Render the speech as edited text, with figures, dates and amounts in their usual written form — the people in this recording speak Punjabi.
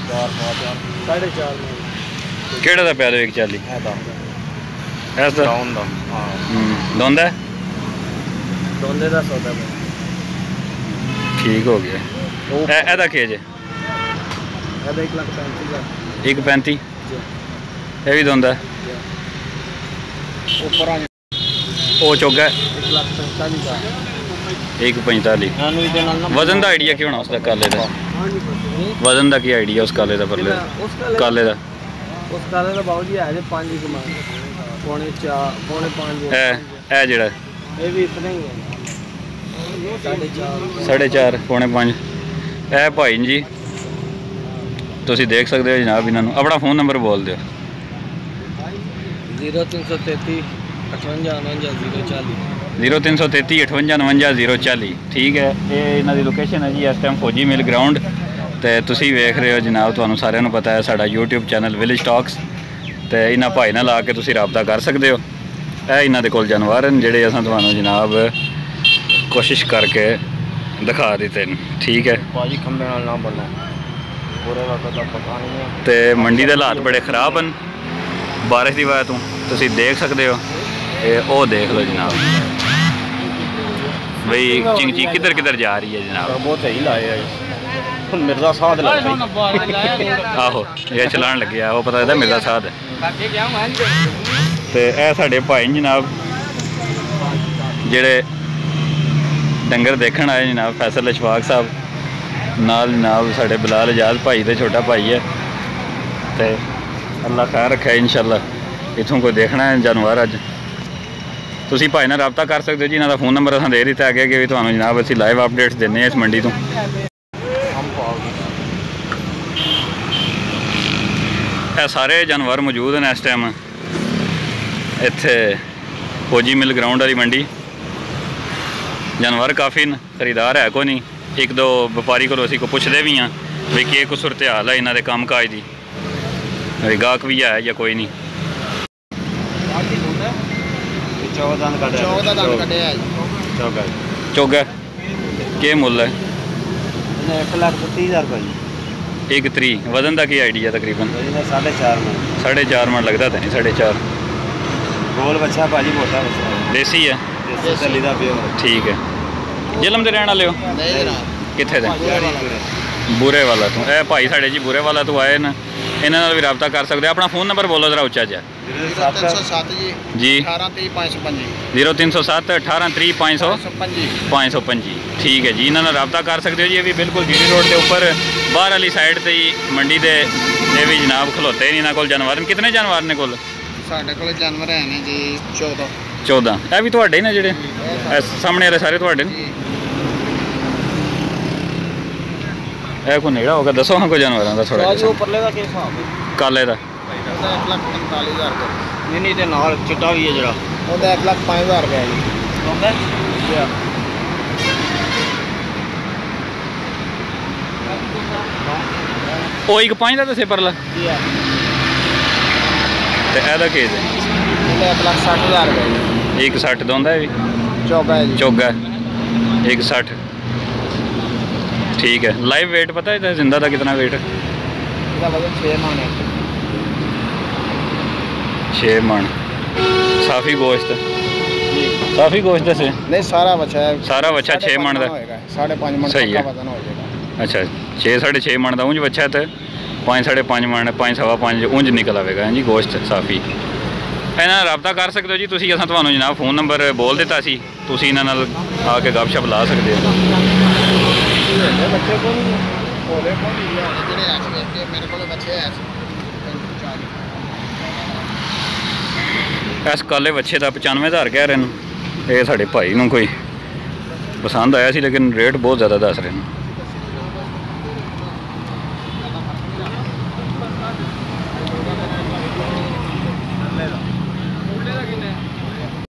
4.5 ਕਿਹੜਾ ਦਾ ਪਿਆ ਦੇ 140 ਐਸ ਦਾ ਡਾਊਨ ਦਾ ਹਾਂ ਦੋਂਦਾ ਦੋਂਦੇ ਦਾ ਸੌਦਾ ਠੀਕ ਹੋ ਗਿਆ ਇਹਦਾ ਕੀ ਜੇ ਇਹਦਾ 1,35,000 1.35 ਇਹ ਵੀ ਦੋਂਦਾ ਉੱਪਰ ਆ ਉਹ ਚੋਗਾ 1,45,000 1.45 ਵਜ਼ਨ ਦਾ ਆਈਡੀਆ ਕੀ ਹੋਣਾ ਉਸਦਾ ਕਾਲੇ ਦਾ ਵਜ਼ਨ ਦਾ ਕੀ ਆਈਡੀਆ ਉਸ ਕਾਲੇ ਦਾ ਪਰਲੇ ਕਾਲੇ ਦਾ ਉਸ ਕਾਲੇ ਦਾ ਬਾਬੂ ਜੀ ਹੈ ਜੇ 5 ਕਮਾਨ ਪੌਣੇ 4 ਪੌਣੇ 5 ਇਹ ਜਿਹੜਾ ਇਹ ਵੀ ਇਤਨਾ ਹੀ ਹੈ 4.5 ਪੌਣੇ 5 ਇਹ ਭਾਈ ਜੀ ਤੁਸੀਂ ਦੇਖ ਸਕਦੇ ਹੋ ਜਨਾਬ ਇਹਨਾਂ ਨੂੰ ਆਪਣਾ ਫੋਨ ਨੰਬਰ ਬੋਲ ਦਿਓ 0333 58 0333 58 040 ਠੀਕ ਹੈ ਇਹ ਇਹਨਾਂ ਦੀ ਲੋਕੇਸ਼ਨ ਹੈ ਜੀ ਇਸ ਟਾਈਮ ਫੌਜੀ ਮਿਲ ਗਰਾਊਂਡ ਤੇ ਤੁਸੀਂ ਵੇਖ ਰਹੇ ਹੋ ਜਨਾਬ ਤੁਹਾਨੂੰ ਸਾਰਿਆਂ ਨੂੰ ਪਤਾ ਹੈ ਸਾਡਾ YouTube ਚੈਨਲ ਵਿਲੇਜ ਟਾਕਸ ਤੇ ਇਹਨਾਂ ਭਾਈ ਨਾਲ ਆ ਕੇ ਤੁਸੀਂ ਰਾਬਤਾ ਕਰ ਸਕਦੇ ਹੋ ਇਹ ਇਹਨਾਂ ਦੇ ਕੋਲ ਜਾਨਵਰ ਹਨ ਜਿਹੜੇ ਅਸਾਂ ਤੁਹਾਨੂੰ ਜਨਾਬ ਕੋਸ਼ਿਸ਼ ਕਰਕੇ ਦਿਖਾ ਦਿੱਤੇ ਨੇ ਠੀਕ ਹੈ ਭਾਜੀ ਖੰਬੇ ਨਾਲ ਨਾ ਬੰਨੋ ਪੂਰੇ ਵਕਤ ਦਾ ਪਤਾ ਨਹੀਂ ਹੈ ਤੇ ਮੰਡੀ ਦੇ ਹਾਲਾਤ ਬੜੇ ਖਰਾਬ ਹਨ ਬਾਰਿਸ਼ ਦੀ ਵਜ੍ਹਾ ਤੋਂ ਤੁਸੀਂ ਦੇਖ ਸਕਦੇ ਹੋ ਇਹ ਉਹ ਦੇਖ ਲਓ ਜਨਾਬ ਬਈ ਚਿੰਗੀ ਕਿੱਧਰ ਕਿੱਧਰ ਜਾ ਰਹੀ ਹੈ ਜਨਾਬ ਬਹੁਤ ਸਹੀ ਲਾਏ ਆ ਹੁਣ ਮਿਰਜ਼ਾ ਸਾਧ ਲਾਇਆ ਆਹੋ ਇਹ ਚਲਾਣ ਲੱਗਿਆ ਉਹ ਪਤਾ ਇਹਦਾ ਮਿਰਜ਼ਾ ਸਾਧ ਹੈ ਤੇ ਇਹ ਸਾਡੇ ਭਾਈ ਜਨਾਬ ਜਿਹੜੇ ਡੰਗਰ ਦੇਖਣ ਆਏ ਜਨਾਬ ਫੈਸਲ ਅਸ਼ਫਾਕ ਸਾਹਿਬ ਨਾਲ ਜਨਾਬ ਸਾਡੇ ਬਿਲਾਲ ਆਜ਼ਾਦ ਭਾਈ ਤੇ ਛੋਟਾ ਭਾਈ ਹੈ ਤੇ ਅੱਲਾ ਖੈਰ ਰੱਖੇ ਇਨਸ਼ਾਅੱਲਾ ਇੱਥੋਂ ਕੋਈ ਦੇਖਣਾ ਹੈ ਜਾਨਵਰ ਅੱਜ ਤੁਸੀਂ ਭਾਈ ਨਾਲ ਰਾਬਤਾ ਕਰ ਸਕਦੇ ਹੋ ਜੀ ਇਹਨਾਂ ਦਾ ਫੋਨ ਨੰਬਰ ਅਸਾਂ ਦੇ ਦਿੱਤਾ ਅੱਗੇ ਕਿ ਤੁਹਾਨੂੰ ਜਨਾਬ ਅਸੀਂ ਲਾਈਵ ਅਪਡੇਟਸ ਦਿੰਦੇ ਹਾਂ ਇਸ ਮੰਡੀ ਤੋਂ ਇਹ ਸਾਰੇ ਜਾਨਵਰ ਮੌਜੂਦ ਨੇ ਇਸ ਟਾਈਮ ਇੱਥੇ ਫੌਜੀ ਮਿਲ ਗਰਾਊਂਡ ਵਾਲੀ ਮੰਡੀ ਜਾਨਵਰ ਕਾਫੀ ਨੇ ਖਰੀਦਾਰ ਹੈ ਕੋਈ ਨਹੀਂ ਇੱਕ ਦੋ ਵਪਾਰੀ ਕੋਲੋਂ ਅਸੀਂ ਪੁੱਛਦੇ ਵੀ ਹਾਂ ਵੀ ਕੀ ਕੁਛ ਸੂਰਤ ਹਾਲ ਹੈ ਇਹਨਾਂ ਦੇ ਕੰਮ ਕਾਜ ਦੀ ਗਾਹਕ ਵੀ ਹੈ ਜਾਂ ਕੋਈ ਨਹੀਂ 14 ਕੱਢਿਆ ਚੋਗਾ ਕੀ ਮੁੱਲ ਹੈ 1,30,000 ਰੁਪਏ ਇੱਕ ਤਰੀ ਵਜ਼ਨ ਦਾ ਕੀ ਆਈਡੀਆ ਤਕਰੀਬਨ 4.5 ਮਣ ਲੱਗਦਾ ਤਾਂ ਨਹੀਂ 4.5 ਗੋਲ ਬੱਚਾ ਭਾਜੀ ਮੋਟਾ ਬੱਚਾ ਦੇਸੀ ਹੈ ਚੱਲੀ ਦਾ ਪਿਓ ਠੀਕ ਹੈ ਜਲਮ ਦੇ ਰਹਿਣ ਵਾਲੇ ਹੋ ਕਿੱਥੇ ਦੇ ਬੂਰੇ ਵਾਲਾ ਤੋਂ ਇਹ ਭਾਈ ਸਾਡੇ ਜੀ ਬੂਰੇ ਵਾਲਾ ਤੋਂ ਆਏ ਨੇ ਇਹਨਾਂ ਨਾਲ ਵੀ ਰਾਬਤਾ ਕਰ ਸਕਦੇ ਆਪਣਾ ਫੋਨ ਨੰਬਰ ਬੋਲੋ ਜ਼ਰਾ ਉੱਚਾ ਜਿਹਾ 0307 ਜੀ 183555 0307 1830 ਠੀਕ ਹੈ ਜੀ ਇਹਨਾਂ ਨਾਲ ਰਾਬਤਾ ਕਰ ਸਕਦੇ ਹੋ ਜੀ ਇਹ ਵੀ ਬਿਲਕੁਲ ਜੀਡੀ ਰੋਡ ਦੇ ਉੱਪਰ ਬਾਹਰ ਵਾਲੀ ਸਾਈਡ ਤੇ ਹੀ ਮੰਡੀ ਦੇ ਇਹ ਵੀ ਜਨਾਬ ਖਲੋਤੇ ਨੇ ਇਹਨਾਂ ਕੋਲ ਜਾਨਵਰ ਕਿਤਨੇ ਜਾਨਵਰ ਨੇ ਕੋਲ ਸਾਡੇ ਕੋਲ ਜਾਨਵਰ ਹੈ ਨੇ ਜੀ 14 ਇਹ ਵੀ ਤੁਹਾਡੇ ਨੇ ਜਿਹੜੇ ਸਾਹਮਣੇ ਵਾਲੇ ਸਾਰੇ ਤੁਹਾਡੇ ਨੇ ਇਹ ਕੋ ਨੇੜਾ ਹੋਗਾ ਦੱਸੋ ਹਾਂ ਕੋਈ ਜਾਨਵਰਾਂ ਦਾ ਥੋੜਾ ਜਿਹਾ ਉੱਪਰਲੇ ਦਾ ਕੀ ਹਿਸਾਬ ਹੈ ਕਾਲੇ ਦਾ ਉਹਦਾ 1,45,000 ਰੁਪਏ ਨਹੀਂ ਤੇ ਨਾਲ ਚਿੱਟਾ ਵੀ ਹੈ ਜਿਹੜਾ ਉਹਦਾ 1,05,000 ਰੁਪਏ ਜੀ ਹੁੰਦਾ ਉਹ ਇੱਕ 5 ਦਾ ਦੱਸੇ ਪਰਲਾ ਤੇ ਇਹਦਾ ਕੀ ਹੈ ਇਹਦਾ 1,60,000 ਰੁਪਏ ਜੀ 1,60 ਦੋਂਦਾ ਇਹ ਵੀ ਚੋਗਾ ਹੈ ਜੀ ਚੋਗਾ 1,60 ठीक है लाइव वेट पता है जिंदा था कितना वेट है इसका वजन 6 मन है 6 मन साफी गोश्त साफी गोश्त से नहीं सारा बच्चा है सारा बच्चा 6 मन का 5.5 मन सही है वजन हो जाएगा अच्छा 6.5 मन का ऊंज बच्चा है तो 5.5 मन 5.5 ऊंज निकल आएगा जी गोश्त साफी ਇਹਨਾਂ ਨਾਲ ਰਾਬਤਾ ਕਰ ਸਕਦੇ ਹੋ ਜੀ ਤੁਸੀਂ ਅਸਾਂ ਤੁਹਾਨੂੰ ਜਨਾਬ ਫੋਨ ਨੰਬਰ ਬੋਲ ਦਿੱਤਾ ਸੀ ਤੁਸੀਂ ਇਹਨਾਂ ਨਾਲ ਆ ਕੇ ਗੱਪਸ਼ਪ ਲਾ ਸਕਦੇ ਹੋ ਬੱਚੇ ਕੋਲ ਹੋਲੇ ਕੋਲ ਜਿਹੜੇ ਐਸ ਮੇਰੇ ਕੋਲ ਬੱਚੇ ਐਸ ਇਸ ਕਾਲੇ ਬੱਚੇ ਦਾ 95,000 ਕਹਿ ਰਹੇ ਨੇ ਇਹ ਸਾਡੇ ਭਾਈ ਨੂੰ ਕੋਈ ਪਸੰਦ ਆਇਆ ਸੀ ਲੇਕਿਨ ਰੇਟ ਬਹੁਤ ਜ਼ਿਆਦਾ ਦੱਸ ਰਹੇ ਨੇ